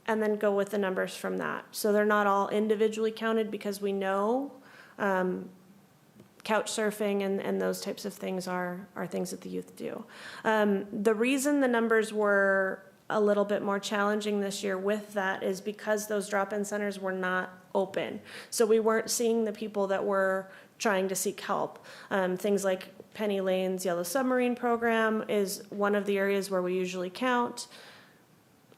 and then go with the numbers from that. So they're not all individually counted, because we know couch surfing and those types of things are things that the youth do. The reason the numbers were a little bit more challenging this year with that is because those drop-in centers were not open. So we weren't seeing the people that were trying to seek help. Things like Penny Lane's Yellow Submarine program is one of the areas where we usually count.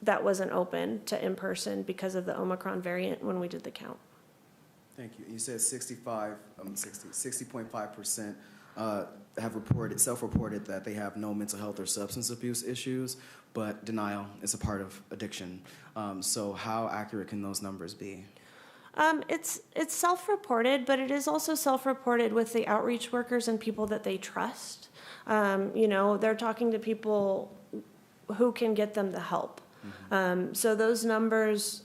That wasn't open to in-person because of the Omicron variant when we did the count. Thank you. You said 60.5% have self-reported that they have no mental health or substance abuse issues, but denial is a part of addiction. So how accurate can those numbers be? It's self-reported, but it is also self-reported with the outreach workers and people that they trust. They're talking to people who can get them the help. So those numbers,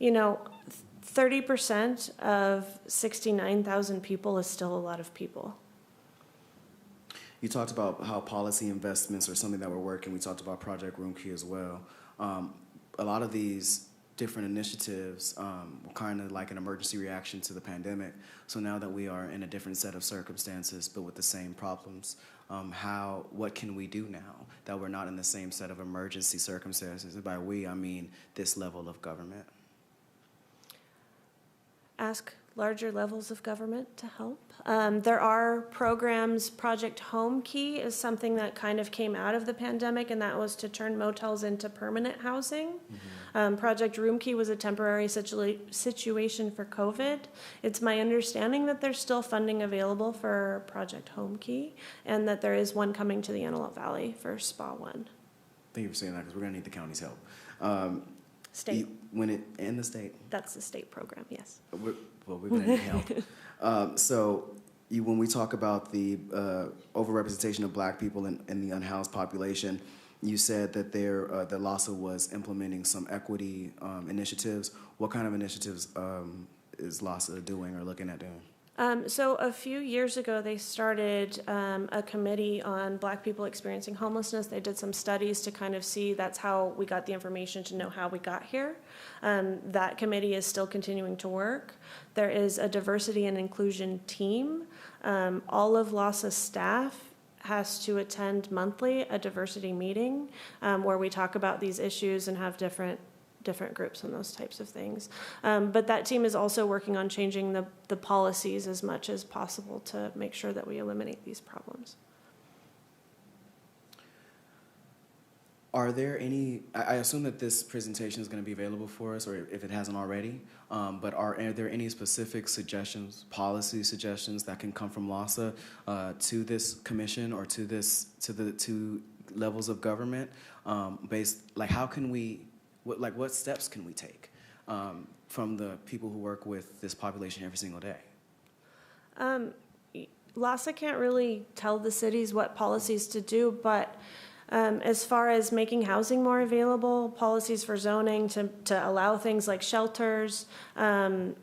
30% of 69,000 people is still a lot of people. You talked about how policy investments are something that we're working. We talked about Project Room Key as well. A lot of these different initiatives were kind of like an emergency reaction to the pandemic. So now that we are in a different set of circumstances, but with the same problems, what can we do now that we're not in the same set of emergency circumstances? And by we, I mean this level of government. Ask larger levels of government to help. There are programs. Project Home Key is something that kind of came out of the pandemic, and that was to turn motels into permanent housing. Project Room Key was a temporary situation for COVID. It's my understanding that there's still funding available for Project Home Key, and that there is one coming to the Antelope Valley for Spa One. Thank you for saying that, because we're gonna need the county's help. State, In the state, that's the state program, yes. we're gonna need help. When we talk about the overrepresentation of Black people in the unhoused population, you said that that LAHSA was implementing some equity initiatives. What kind of initiatives is LAHSA doing or looking at doing? So a few years ago, they started a committee on Black people experiencing homelessness. They did some studies to kind of see, that's how we got the information to know how we got here. That committee is still continuing to work. There is a diversity and inclusion team. All of LAHSA's staff has to attend monthly a diversity meeting where we talk about these issues and have different groups and those types of things. But that team is also working on changing the policies as much as possible to make sure that we eliminate these problems. Are there any, I assume that this presentation is going to be available for us, or if it hasn't already, but are there any specific suggestions, policy suggestions that can come from LAHSA to this commission or to the two levels of government how can we, what steps can we take from the people who work with this population every single day? LAHSA can't really tell the cities what policies to do, but as far as making housing more available, policies for zoning to allow things like shelters, I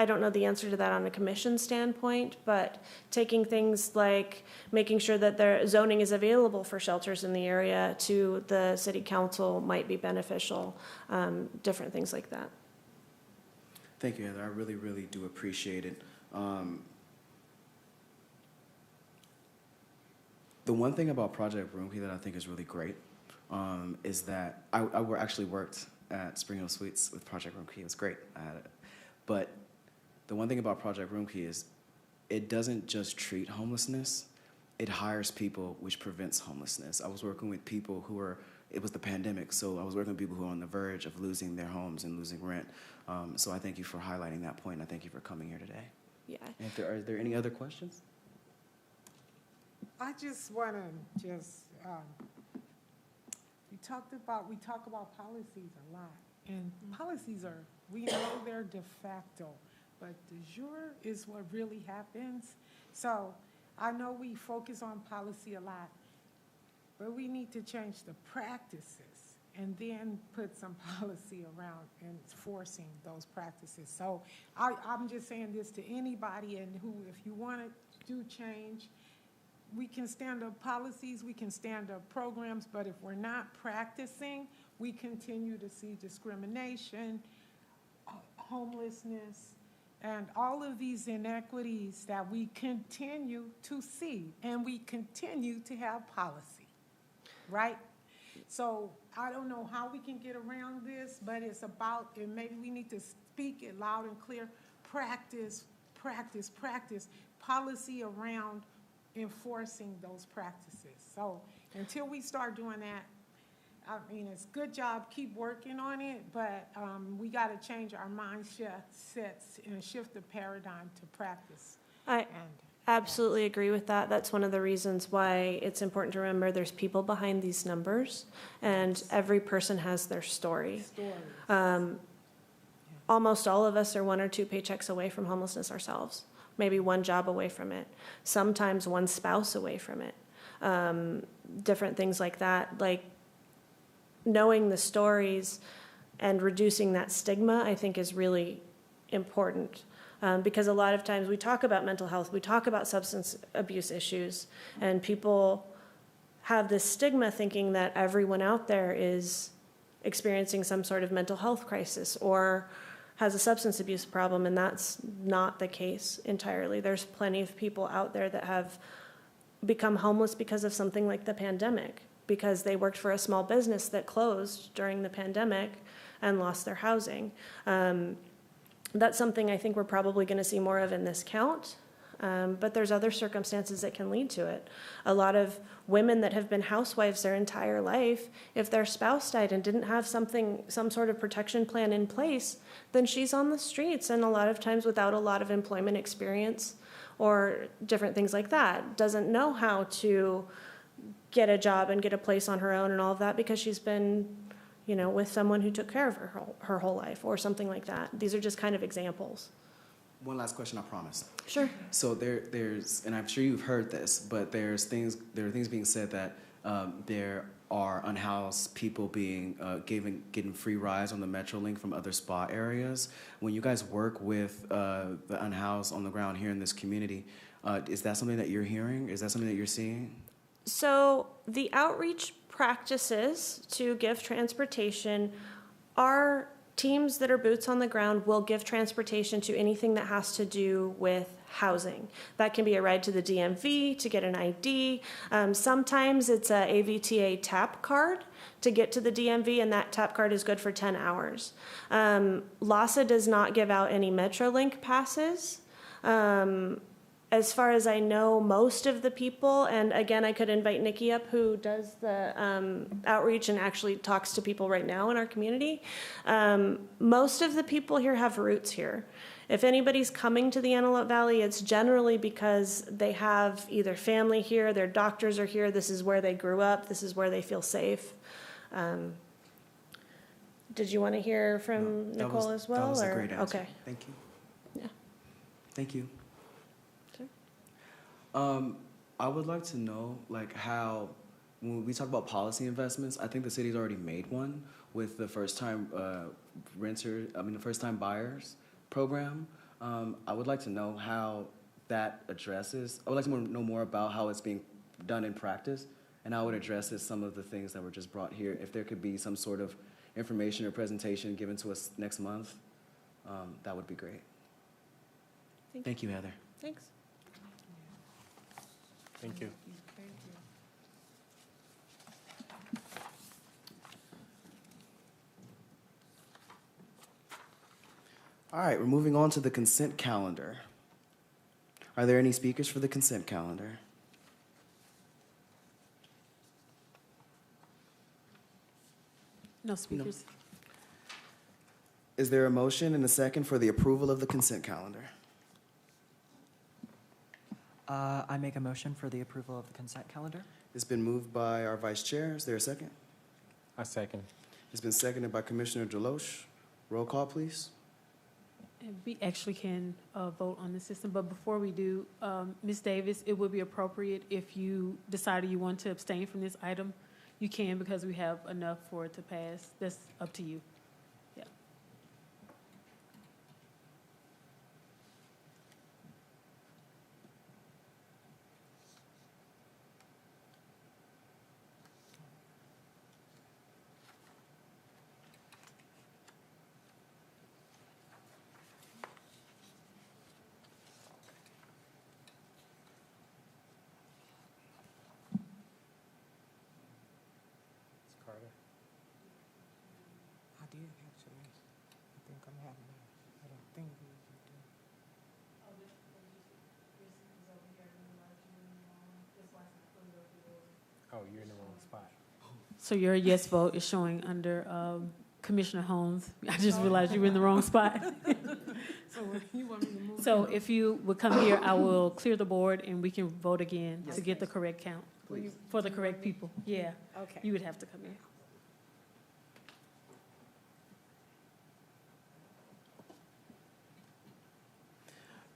don't know the answer to that on a commission standpoint, but taking things like making sure that their zoning is available for shelters in the area to the city council might be beneficial, different things like that. Thank you, Heather. I really, really do appreciate it. The one thing about Project Room Key that I think is really great is that I actually worked at Spring Hill Suites with Project Room Key. It was great. But the one thing about Project Room Key is it doesn't just treat homelessness, it hires people, which prevents homelessness. I was working with people it was the pandemic, so I was working with people who are on the verge of losing their homes and losing rent. So I thank you for highlighting that point. I thank you for coming here today. Yeah. And are there any other questions? I just want to we talk about policies a lot, and policies we know they're de facto, but de jure is what really happens. So I know we focus on policy a lot, but we need to change the practices and then put some policy around enforcing those practices. So I'm just saying this to anybody and who, if you want to do change, we can stand up policies, we can stand up programs, but if we're not practicing, we continue to see discrimination, homelessness, and all of these inequities that we continue to see, and we continue to have policy, right? So I don't know how we can get around this, but it's about, and maybe we need to speak it loud and clear, practice, practice, practice, policy around enforcing those practices. So until we start doing that, I mean, it's a good job, keep working on it, but we got to change our mindsets and shift the paradigm to practice. I absolutely agree with that. That's one of the reasons why it's important to remember there's people behind these numbers, and every person has their story. Almost all of us are 1 or 2 paychecks away from homelessness ourselves. Maybe 1 job away from it, sometimes 1 spouse away from it, different things like that. Like knowing the stories and reducing that stigma, I think is really important because a lot of times we talk about mental health, we talk about substance abuse issues, and people have this stigma thinking that everyone out there is experiencing some sort of mental health crisis or has a substance abuse problem, and that's not the case entirely. There's plenty of people out there that have become homeless because of something like the pandemic, because they worked for a small business that closed during the pandemic and lost their housing. That's something I think we're probably going to see more of in this count. But there's other circumstances that can lead to it. A lot of women that have been housewives their entire life, if their spouse died and didn't have some sort of protection plan in place, then she's on the streets, and a lot of times without a lot of employment experience or different things like that. Doesn't know how to get a job and get a place on her own and all of that because she's been, with someone who took care of her whole life or something like that. These are just kind of examples. One last question, I promise. Sure. So there's, and I'm sure you've heard this, but there are things being said that there are unhoused people being getting free rides on the Metrolink from other spa areas. When you guys work with the unhoused on the ground here in this community, is that something that you're hearing? Is that something that you're seeing? So the outreach practices to give transportation are teams that are boots on the ground will give transportation to anything that has to do with housing. That can be a ride to the DMV to get an ID. Sometimes it's a AVTA TAP card to get to the DMV, and that TAP card is good for 10 hours. LAHSA does not give out any Metrolink passes. As far as I know, most of the people, and again, I could invite Nikki up, who does the outreach and actually talks to people right now in our community. Most of the people here have roots here. If anybody's coming to the Antelope Valley, it's generally because they have either family here, their doctors are here, this is where they grew up, this is where they feel safe. Did you want to hear from Nicole as well? That was a great answer. Okay. Thank you. Yeah. Thank you. Sure. I would like to know, how, when we talk about policy investments, I think the city's already made one with the first-time first-time buyers program. I would like to know how that addresses, I would like to know more about how it's being done in practice and how it addresses some of the things that were just brought here. If there could be some sort of information or presentation given to us next month, that would be great. Thank you, Heather. Thanks. Thank you. Thank you. All right, we're moving on to the consent calendar. Are there any speakers for the consent calendar? No speakers. Is there a motion and a second for the approval of the consent calendar? I make a motion for the approval of the consent calendar. It's been moved by our vice chair. Is there a second? I second. It's been seconded by Commissioner Deloche. Roll call, please. And we actually can vote on the system, but before we do, Ms. Davis, it would be appropriate if you decided you want to abstain from this item, you can, because we have enough for it to pass. That's up to you. Yeah. I did actually. I think I'm having a thing we can do. Oh, you're in the wrong spot. So your yes vote is showing under Commissioner Holmes. I just realized you were in the wrong spot. So you want me to move? So if you would come here, I will clear the board and we can vote again to get the correct count Please. for the correct people. Yeah, Okay. you would have to come here.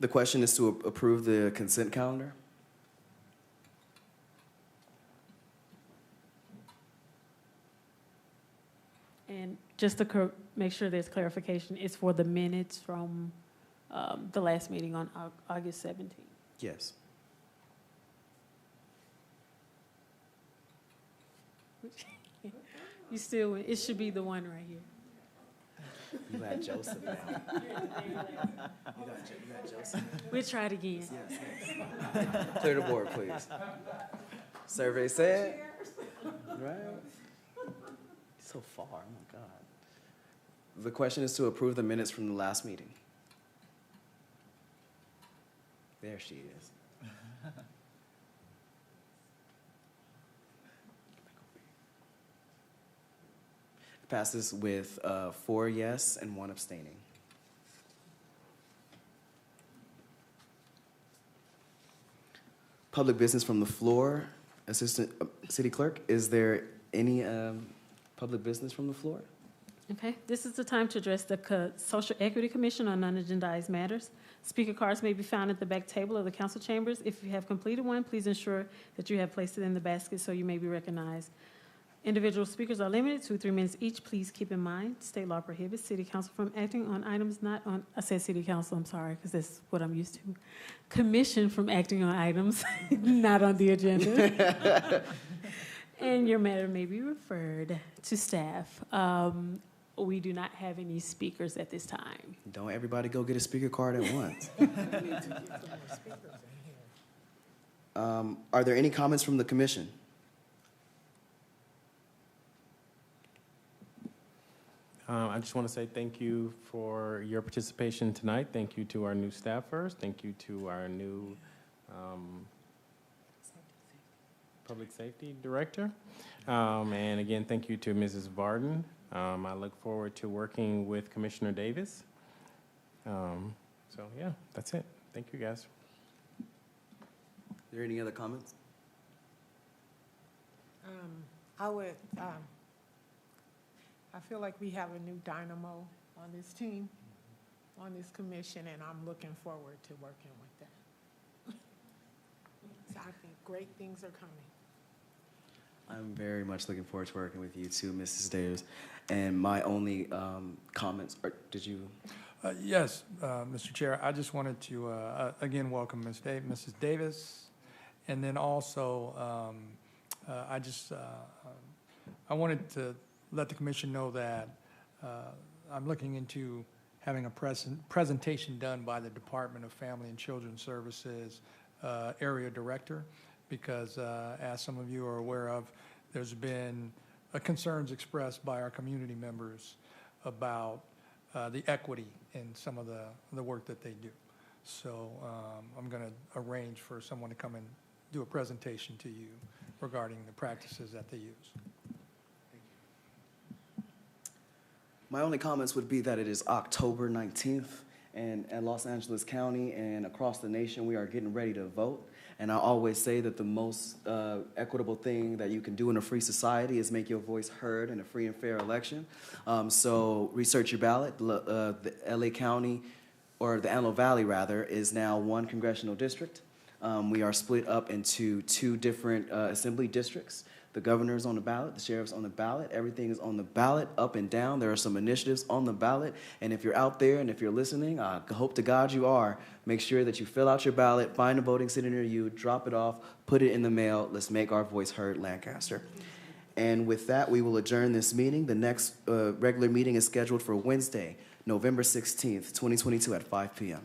The question is to approve the consent calendar. And just to make sure there's clarification, it's for the minutes from the last meeting on August 17th. Yes. You still, it should be the one right here. You got Joseph now. You got Joseph. We'll try it again. Yes. Clear the board, please. Survey said. Right. So far, oh my God. The question is to approve the minutes from the last meeting. There she is. Passes with 4 yes and 1 abstaining. Public business from the floor. Assistant City Clerk, is there any public business from the floor? Okay, this is the time to address the Social Equity Commission on non-agendized matters. Speaker cards may be found at the back table of the council chambers. If you have completed one, please ensure that you have placed it in the basket so you may be recognized. Individual speakers are limited to 3 minutes each. Please keep in mind, state law prohibits city council from acting on items not on, I said city council, I'm sorry, because that's what I'm used to. Commission from acting on items not on the agenda. And your matter may be referred to staff. We do not have any speakers at this time. Don't everybody go get a speaker card at once. Are there any comments from the commission? I just want to say thank you for your participation tonight. Thank you to our new staffers. Thank you to our new Public Safety Director. And again, thank you to Mrs. Varden. I look forward to working with Commissioner Davis. So yeah, that's it. Thank you, guys. Are there any other comments? I feel like we have a new dynamo on this team, on this commission, and I'm looking forward to working with them. So I think great things are coming. I'm very much looking forward to working with you too, Mrs. Davis. And my only comments are, did you? Yes, Mr. Chair, I just wanted to, again, welcome Mrs. Davis. And then also, I wanted to let the commission know that I'm looking into having a presentation done by the Department of Family and Children Services area director, because as some of you are aware of, there's been concerns expressed by our community members about the equity in some of the work that they do. So I'm going to arrange for someone to come and do a presentation to you regarding the practices that they use. My only comments would be that it is October 19th, and at Los Angeles County and across the nation, we are getting ready to vote. And I always say that the most equitable thing that you can do in a free society is make your voice heard in a free and fair election. So research your ballot. The LA County, or the Antelope Valley rather, is now 1 congressional district. We are split up into 2 different assembly districts. The governor's on the ballot, the sheriff's on the ballot, everything is on the ballot, up and down. There are some initiatives on the ballot, and if you're out there and if you're listening, I hope to God you are, make sure that you fill out your ballot, find a voting center near you, drop it off, put it in the mail. Let's make our voice heard, Lancaster. And with that, we will adjourn this meeting. The next regular meeting is scheduled for Wednesday, November 16th, 2022 at 5 p.m.